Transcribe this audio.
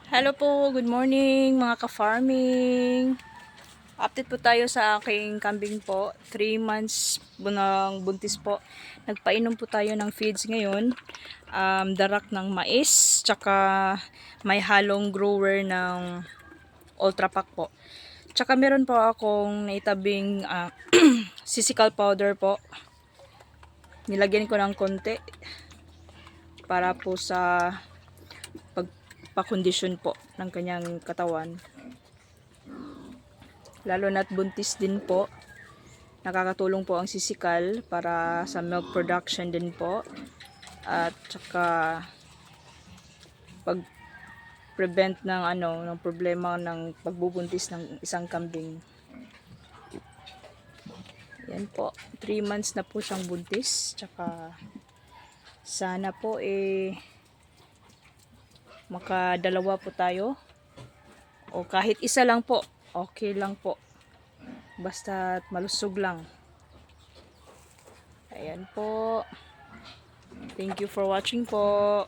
Hello po, good morning mga ka-farming. Update po tayo sa aking kambing po. 3 months ng buntis po. Nagpainom po tayo ng feeds ngayon. Darak ng mais, tsaka may halong grower ng Ultra Pack po. Tsaka meron po akong naitabing sisical powder po. Nilagyan ko ng konti para po sa pagpakondisyon po ng kanyang katawan. Lalo na't buntis din po. Nakakatulong po ang sisikal para sa milk production din po. At saka pag-prevent ng problema ng pagbubuntis ng isang kambing. Yan po. 3 months na po siyang buntis. Tsaka sana po makadalawa po tayo. O kahit isa lang po. Okay lang po. Basta malusog lang. Ayan po. Thank you for watching po.